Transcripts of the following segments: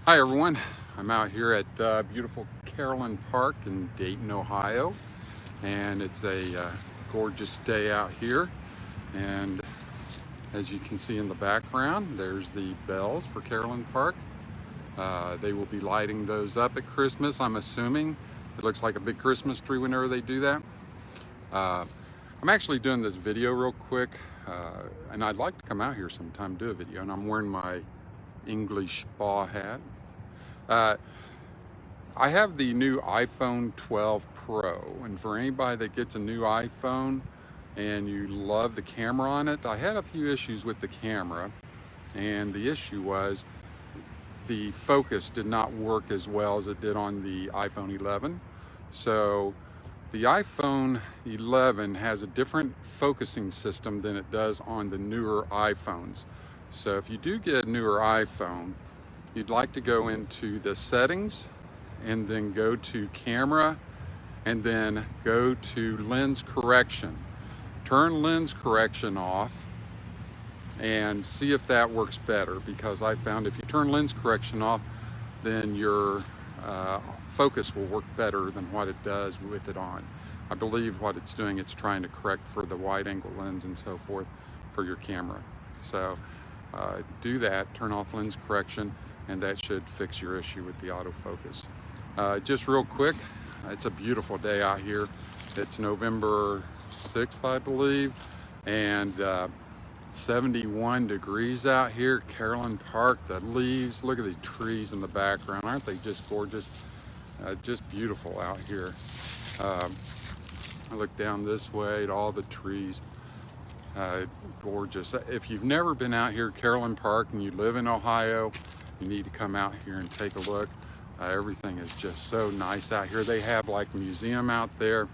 Hi everyone, I'm out here at beautiful Carillon Park in Dayton, Ohio, and it's a gorgeous day out here. And as you can see in the background, there's the bells for Carillon Park. They will be lighting those up at Christmas, I'm assuming. It looks like a big Christmas tree whenever they do that. I'm actually doing this video real quick, and I'd like to come out here sometime and do a video, and I'm wearing my English spa hat. I have the new iPhone 12 Pro, and for anybody that gets a new iPhone and you love the camera on it, I had a few issues with the camera, and the issue was the focus did not work as well as it did on the iPhone 11. So the iPhone 11 has a different focusing system than it does on the newer iPhones. So if you do get a newer iPhone, you'd like to go into the settings and then go to camera and then go to lens correction. Turn lens correction off and see if that works better, because I found if you turn lens correction off, then your focus will work better than what it does with it on. I believe what it's doing, it's trying to correct for the wide angle lens and so forth for your camera. So do that, turn off lens correction, and that should fix your issue with the autofocus. Just real quick, it's a beautiful day out here. It's November 6th, I believe, and 71 degrees out here. Carillon Park, the leaves, look at the trees in the background. Aren't they just gorgeous? Just beautiful out here. I look down this way at all the trees. Gorgeous. If you've never been out here at Carillon Park and you live in Ohio, you need to come out here and take a look. Everything is just so nice out here. They have like a museum out there.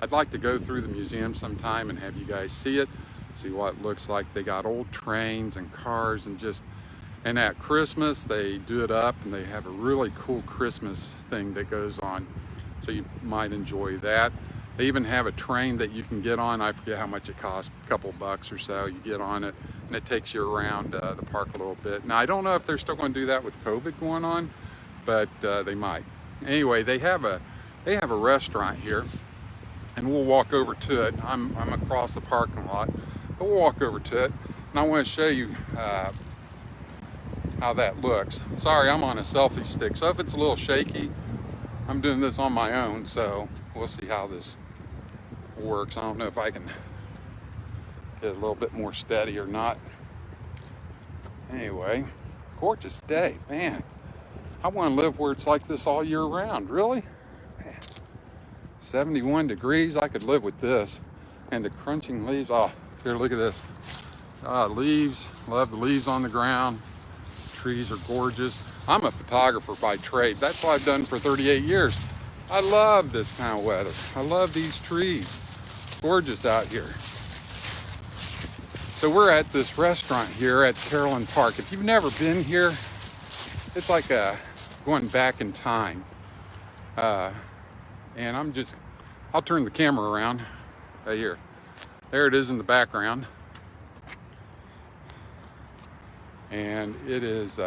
I'd like to go through the museum sometime and have you guys see it, see what it looks like. They got old trains and cars, and at Christmas they do it up, and they have a really cool Christmas thing that goes on. So you might enjoy that. They even have a train that you can get on. I forget how much it costs, a couple bucks or so. You get on it and it takes you around the park a little bit. Now I don't know if they're still going to do that with COVID going on, but they might. Anyway, they have a restaurant here, and we'll walk over to it. I'm across the parking lot, but we'll walk over to it, and I want to show you how that looks. Sorry, I'm on a selfie stick, so if it's a little shaky, I'm doing this on my own, so we'll see how this works. I don't know if I can get a little bit more steady or not. Anyway, gorgeous day, man. I want to live where it's like this all year round. Really? Man. 71 degrees, I could live with this. And the crunching leaves, oh, here, look at this. Leaves, love the leaves on the ground. Trees are gorgeous. I'm a photographer by trade. That's what I've done for 38 years. I love this kind of weather. I love these trees. Gorgeous out here. So we're at this restaurant here at Carillon Park. If you've never been here, it's like going back in time. And I'll turn the camera around right here. There it is in the background. And it is,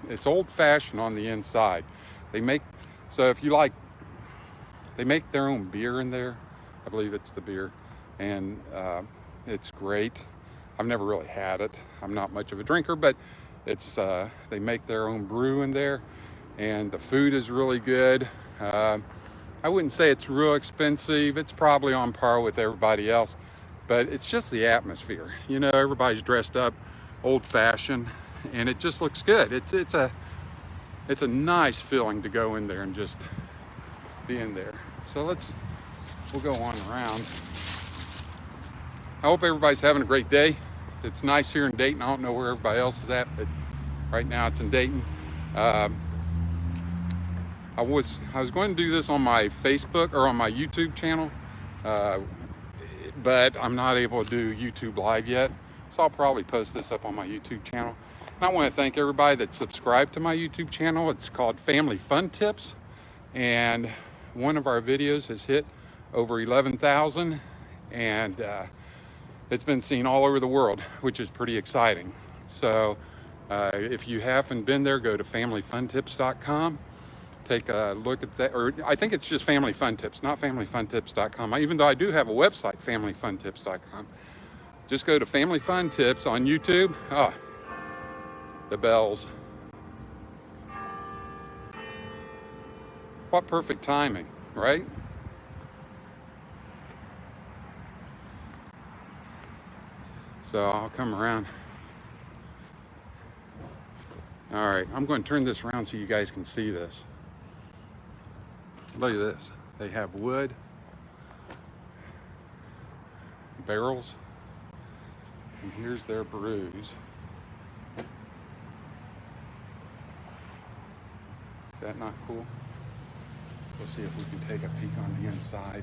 it's old-fashioned on the inside. They make their own beer in there. I believe it's the beer, and it's great. I've never really had it. I'm not much of a drinker, but it's they make their own brew in there, and the food is really good. I wouldn't say it's real expensive. It's probably on par with everybody else, but it's just the atmosphere. You know, everybody's dressed up old-fashioned, and it just looks good. It's a nice feeling to go in there and just be in there. So we'll go on around. I hope everybody's having a great day. It's nice here in Dayton. I don't know where everybody else is at, but right now it's in Dayton. I was going to do this on my Facebook or on my YouTube channel, but I'm not able to do YouTube Live yet. So I'll probably post this up on my YouTube channel. And I want to thank everybody that's subscribed to my YouTube channel. It's called Family Fun Tips. And one of our videos has hit over 11,000. And it's been seen all over the world, which is pretty exciting. So If you haven't been there, go to familyfuntips.com. Take a look at that, or I think it's just Family Fun Tips, not familyfuntips.com. Even though I do have a website, familyfuntips.com. Just go to Family Fun Tips on YouTube. Ah, the bells. What perfect timing, right? So I'll come around. All right, I'm going to turn this around so you guys can see this. Look at this. They have wood barrels, and here's their brews. Is that not cool? We'll see if we can take a peek on the inside.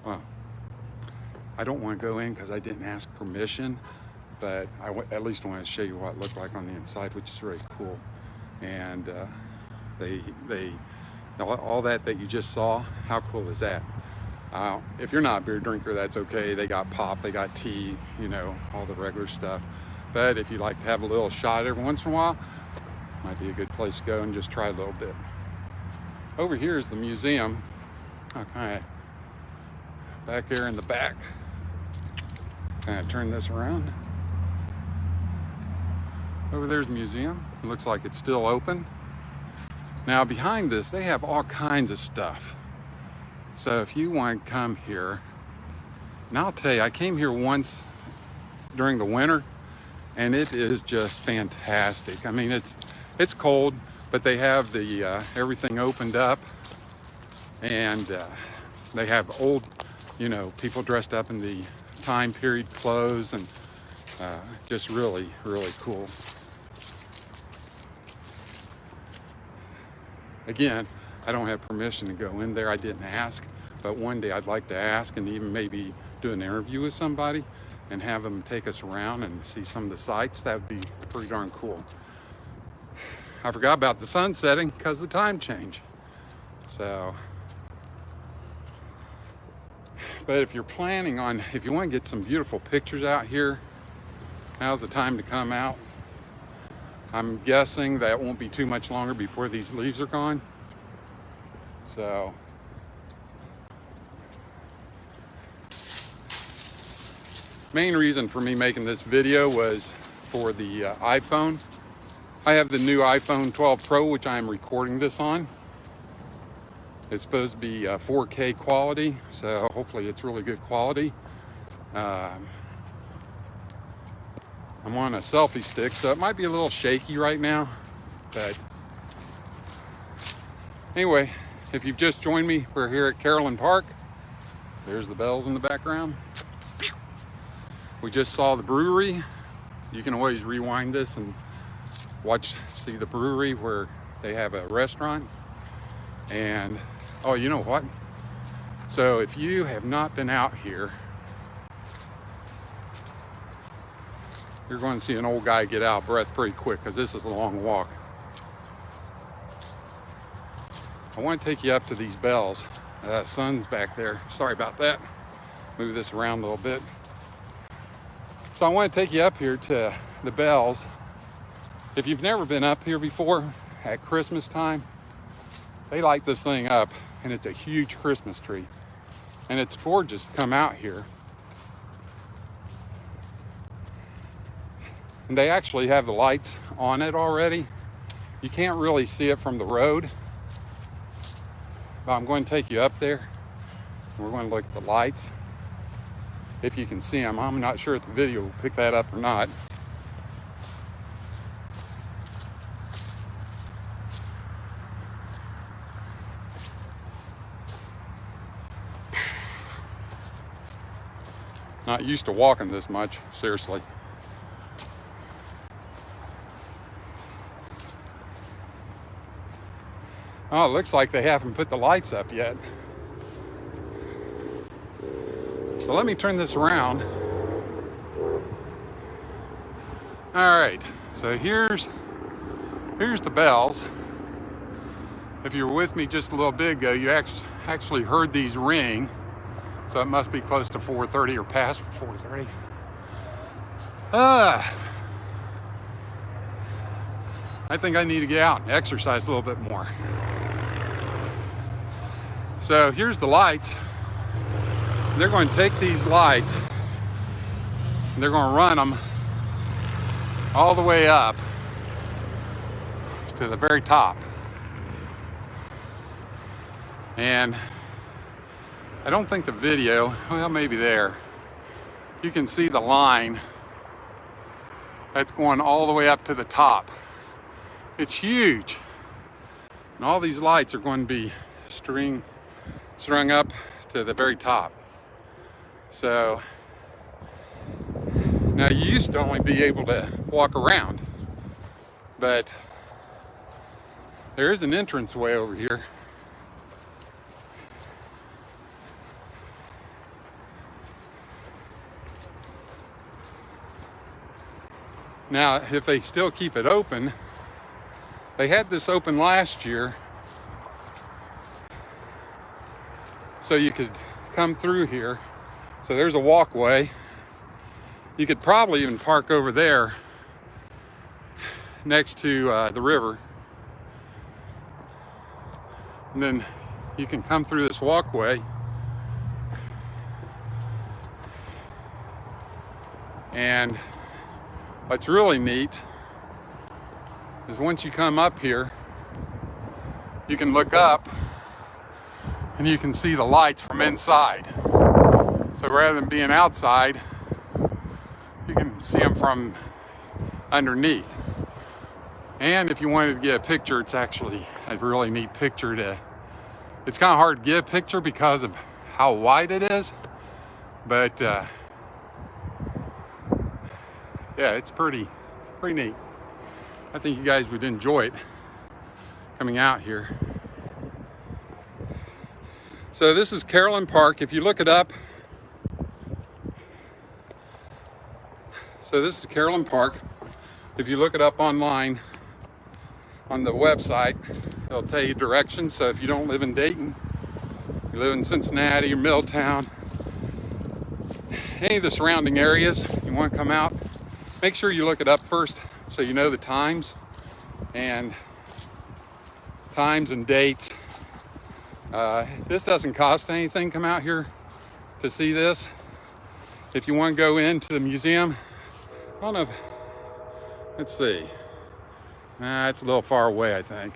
Well, I don't want to go in because I didn't ask permission, but I at least want to show you what it looked like on the inside, which is really cool. And all that you just saw, how cool is that? If you're not a beer drinker, that's okay. They got pop, they got tea, you know, all the regular stuff. But if you like to have a little shot every once in a while, might be a good place to go and just try a little bit. Over here is the museum. Okay. Back there in the back. Kind of turn this around. Over there's the museum. It looks like it's still open. Now behind this, they have all kinds of stuff. So if you want to come here, and I'll tell you, I came here once during the winter, and it is just fantastic. I mean, it's cold, but they have the everything opened up, and they have old, you know, people dressed up in the time period clothes, and just really, really cool. Again, I don't have permission to go in there. I didn't ask, but one day I'd like to ask and even maybe do an interview with somebody and have them take us around and see some of the sights. That would be pretty darn cool. I forgot about the sun setting because of the time change. So, but if you're planning on, if you want to get some beautiful pictures out here, now's the time to come out. I'm guessing that won't be too much longer before these leaves are gone. So, main reason for me making this video was for the iPhone. I have the new iPhone 12 Pro, which I am recording this on. It's supposed to be 4K quality, so hopefully it's really good quality. I'm on a selfie stick, so it might be a little shaky right now, but anyway, if you've just joined me, we're here at Carillon Park. There's the bells in the background. We just saw the brewery. You can always rewind this and see the brewery where they have a restaurant. And, oh, you know what? So if you have not been out here, you're going to see an old guy get out of breath pretty quick because this is a long walk. I want to take you up to these bells. Sun's back there. Sorry about that. Move this around a little bit. So I want to take you up here to the bells. If you've never been up here before at Christmas time, they light this thing up, and it's a huge Christmas tree. And it's gorgeous to come out here. And they actually have the lights on it already. You can't really see it from the road. But I'm going to take you up there. And we're going to look at the lights. If you can see them. I'm not sure if the video will pick that up or not. Not used to walking this much, seriously. Oh, it looks like they haven't put the lights up yet. So let me turn this around All right, so here's the bells. If you were with me just a little bit ago, you actually heard these ring. So it must be close to 4:30 or past 4:30. I think I need to get out and exercise a little bit more. So here's the lights. They're going to take these lights and they're going to run them all the way up to the very top. And I don't think the video, well, maybe there, you can see the line that's going all the way up to the top. It's huge. And all these lights are going to be strung up to the very top. So now you used to only be able to walk around, but there is an entranceway over here. Now, if they still keep it open, they had this open last year, so you could come through here. So there's a walkway. You could probably even park over there next to the river. And then you can come through this walkway and what's really neat is once you come up here, you can look up and you can see the lights from inside. So rather than being outside, you can see them from underneath. And if you wanted to get a picture, it's actually a really neat picture it's kind of hard to get a picture because of how wide it is, but yeah, it's pretty neat. I think you guys would enjoy it coming out here. So this is Carillon Park. If you look it up, so this is Carillon Park. If you look it up online on the website, it'll tell you directions. So if you don't live in Dayton, you live in Cincinnati or Middletown, any of the surrounding areas, you want to come out, make sure you look it up first so you know the times and dates. This doesn't cost anything. Come out here to see this. If you want to go into the museum, I don't know if, let's see. It's a little far away, I think.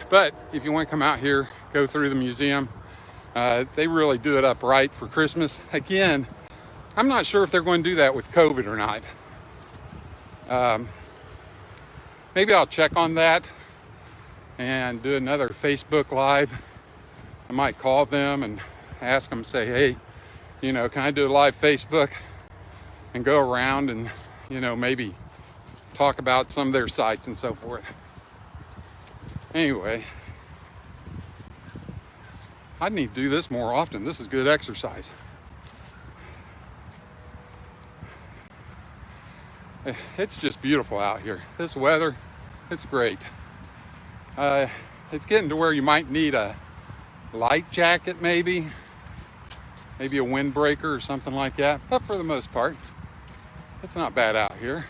But if you want to come out here, go through the museum. They really do it up right for Christmas. Again, I'm not sure if they're going to do that with COVID or not. Maybe I'll check on that and do another Facebook Live. I might call them and ask them, say, hey, can I do a live Facebook and go around and, maybe talk about some of their sites and so forth. Anyway, I need to do this more often. This is good exercise. It's just beautiful out here. This weather, it's great. It's getting to where you might need a light jacket, maybe a windbreaker or something like that. But for the most part, it's not bad out here.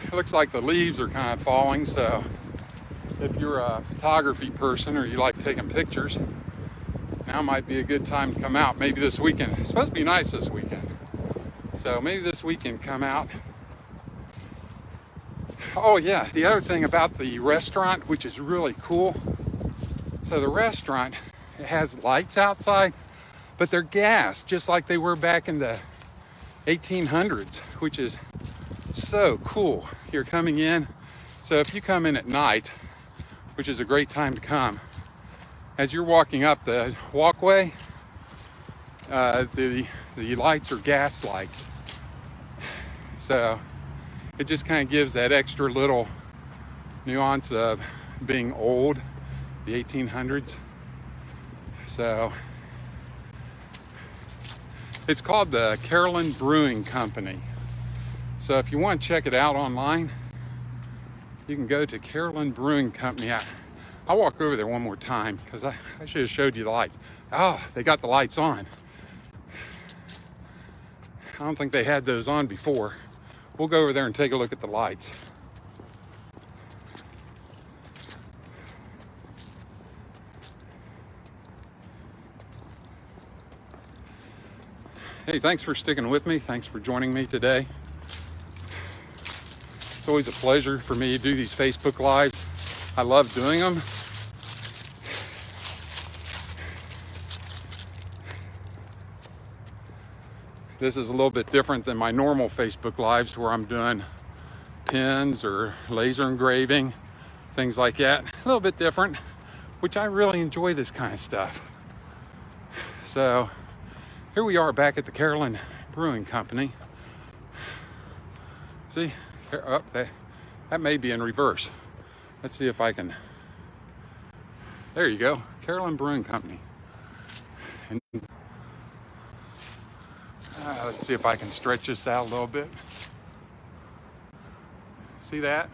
It looks like the leaves are kind of falling, so if you're a photography person or you like taking pictures, now might be a good time to come out. Maybe this weekend. It's supposed to be nice this weekend. So maybe this weekend come out. Oh yeah, the other thing about the restaurant, which is really cool. So the restaurant, it has lights outside, but they're gas, just like they were back in the 1800s, which is so cool. You're coming in. So if you come in at night, which is a great time to come, as you're walking up the walkway, the lights are gas lights. So it just kind of gives that extra little nuance of being old, the 1800s. So It's called the Carillon Brewing Company. So if you want to check it out online, you can go to Carillon Brewing Company. I'll walk over there one more time because I should have showed you the lights. Oh, they got the lights on. I don't think they had those on before. We'll go over there and take a look at the lights. Hey, thanks for sticking with me. Thanks for joining me today. It's always a pleasure for me to do these Facebook Lives. I love doing them. This is a little bit different than my normal Facebook Lives where I'm doing pins or laser engraving, things like that. A little bit different, which I really enjoy this kind of stuff. So here we are back at the Carillon Brewing Company. See, oh, that may be in reverse. Let's see if I can. There you go, Carillon Brewing Company. And let's see if I can stretch this out a little bit. See that?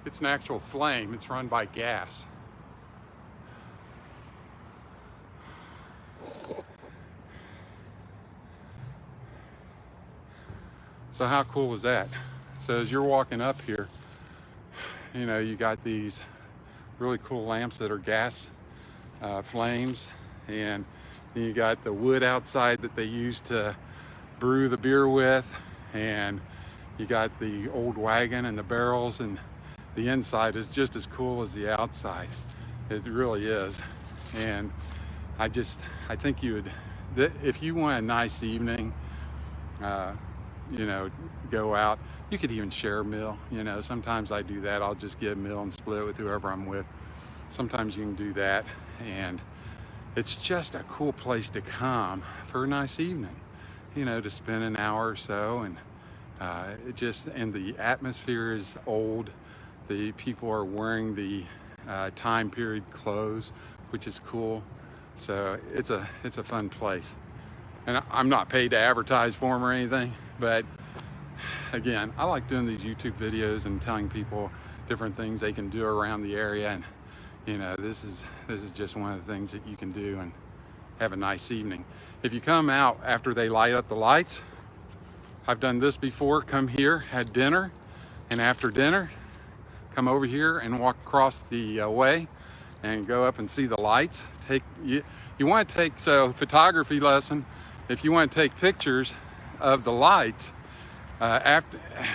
It's an actual flame. It's run by gas. So how cool was that? So as you're walking up here, you know, you got these really cool lamps that are gas flames, and then you got the wood outside that they use to brew the beer with, and you got the old wagon and the barrels, and the inside is just as cool as the outside. It really is. And I think you would, if you want a nice evening, you know, go out. You could even share a meal. You know, sometimes I do that. I'll just get a meal and split it with whoever I'm with. Sometimes you can do that, and it's just a cool place to come for a nice evening. You know, to spend an hour or so, and and the atmosphere is old. The people are wearing the time period clothes, which is cool. So it's a fun place. And I'm not paid to advertise for them or anything, but again, I like doing these YouTube videos and telling people different things they can do around the area. And you know, this is just one of the things that you can do and have a nice evening. If you come out after they light up the lights, I've done this before, come here, had dinner, and after dinner, come over here and walk across the way and go up and see the lights. You want to take, so photography lesson, if you want to take pictures of the lights,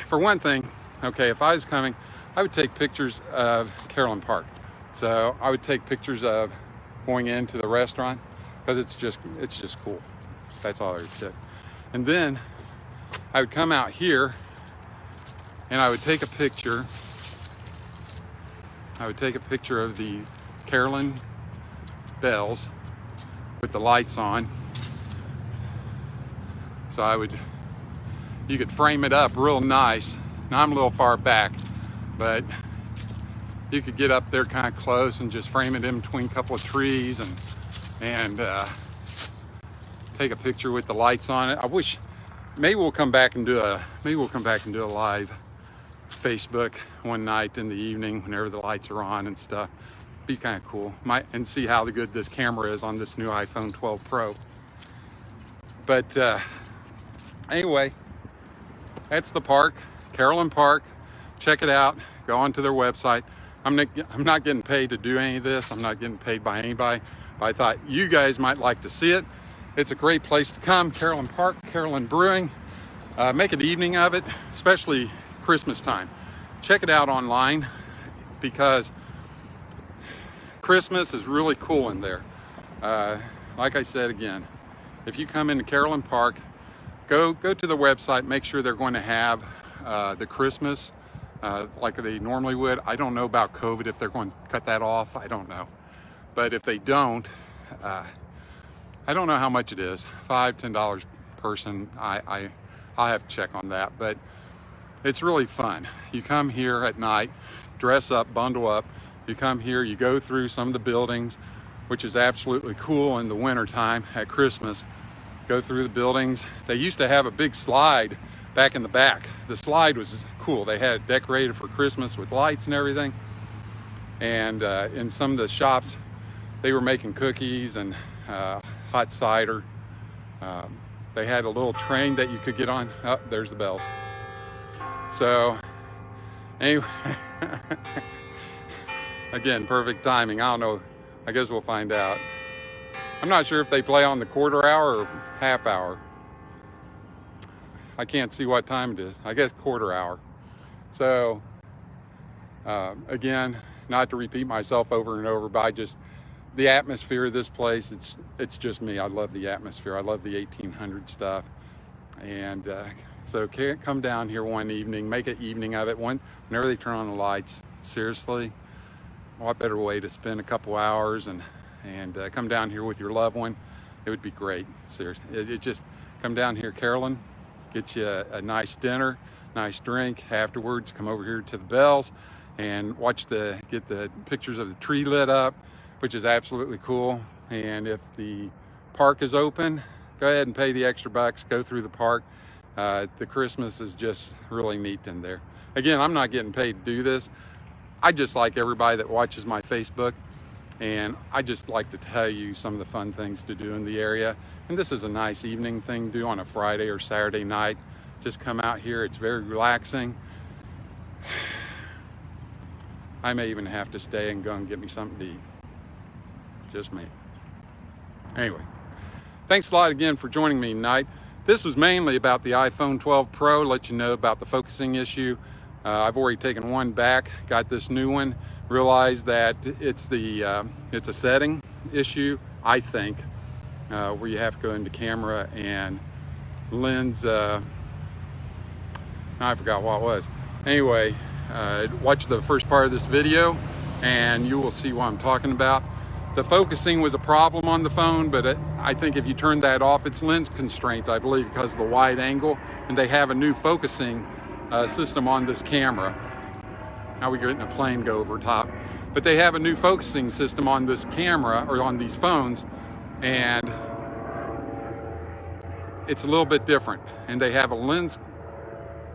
for one thing, okay, if I was coming, I would take pictures of Carillon Park. So I would take pictures of going into the restaurant, because it's just cool. That's all I would say. And then I would come out here and I would take a picture. I would take a picture of the Carillon bells with the lights on. So you could frame it up real nice. Now I'm a little far back, but you could get up there kind of close and just frame it in between a couple of trees and take a picture with the lights on it. I wish, maybe we'll come back and do a live Facebook one night in the evening whenever the lights are on and stuff. Be kind of cool. And see how good this camera is on this new iPhone 12 Pro. But anyway, that's the park, Carillon Park. Check it out. Go onto their website. I'm not getting paid to do any of this. I'm not getting paid by anybody. But I thought you guys might like to see it. It's a great place to come. Carillon Park, Carillon Brewing. Make an evening of it, especially Christmas time. Check it out online, because Christmas is really cool in there. Like I said again, if you come into Carillon Park, go to the website, make sure they're going to have the Christmas like they normally would. I don't know about COVID, if they're going to cut that off, I don't know. But if they don't, I don't know how much it is, $5, $10 person. I'll have to check on that, but it's really fun. You come here at night, dress up, bundle up. You come here, you go through some of the buildings, which is absolutely cool in the winter time at Christmas. go through the buildings. They used to have a big slide back in the back. The slide was cool. They had it decorated for Christmas with lights and everything. And in some of the shops, they were making cookies and hot cider. They had a little train that you could get on. Oh, there's the bells. So anyway, again, perfect timing. I don't know. I guess we'll find out. I'm not sure if they play on the quarter hour or half hour. I can't see what time it is. I guess quarter hour. So again, not to repeat myself over and over, but the atmosphere of this place, it's just me. I love the atmosphere. I love the 1800 stuff. And so come down here one evening, make an evening of it. Whenever they turn on the lights, seriously, what better way to spend a couple hours and come down here with your loved one? It would be great. Seriously, it just come down here, Carillon, get you a nice dinner, nice drink. Afterwards, come over here to the bells and get the pictures of the tree lit up, which is absolutely cool. And if the park is open, go ahead and pay the extra bucks, go through the park. The Christmas is just really neat in there. Again, I'm not getting paid to do this. I just like everybody that watches my Facebook, and I just like to tell you some of the fun things to do in the area. And this is a nice evening thing to do on a Friday or Saturday night. Just come out here, it's very relaxing. I may even have to stay and go and get me something to eat. Just me. Anyway, thanks a lot again for joining me tonight. This was mainly about the iPhone 12 Pro, let you know about the focusing issue. I've already taken one back, got this new one, realized that it's a setting issue, I think, where you have to go into camera and lens, I forgot what it was. Anyway, watch the first part of this video and you will see what I'm talking about. The focusing was a problem on the phone, but I think if you turn that off, it's lens constraint, I believe, because of the wide angle, and they have a new focusing system on this camera. Now we're getting a plane go over top, but they have a new focusing system on this camera, or on these phones, and it's a little bit different. And they have a lens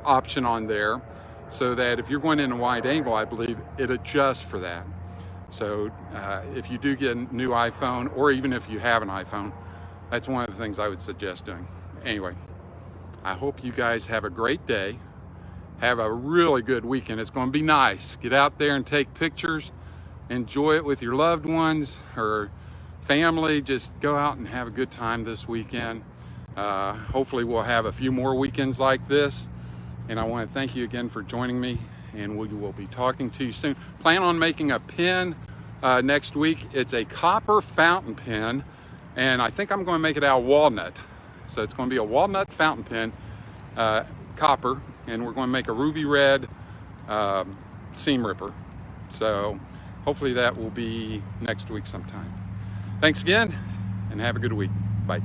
option on there, so that if you're going in a wide angle, I believe it adjusts for that. So if you do get a new iPhone, or even if you have an iPhone, that's one of the things I would suggest doing. Anyway, I hope you guys have a great day. Have a really good weekend. It's going to be nice. Get out there and take pictures. Enjoy it with your loved ones or family. Just go out and have a good time this weekend. Hopefully we'll have a few more weekends like this. And I want to thank you again for joining me, and we will be talking to you soon. Plan on making a pen next week. It's a copper fountain pen, and I think I'm going to make it out of walnut. So it's going to be a walnut fountain pen, copper, and we're going to make a ruby red seam ripper. So hopefully that will be next week sometime. Thanks again, and have a good week. Bye.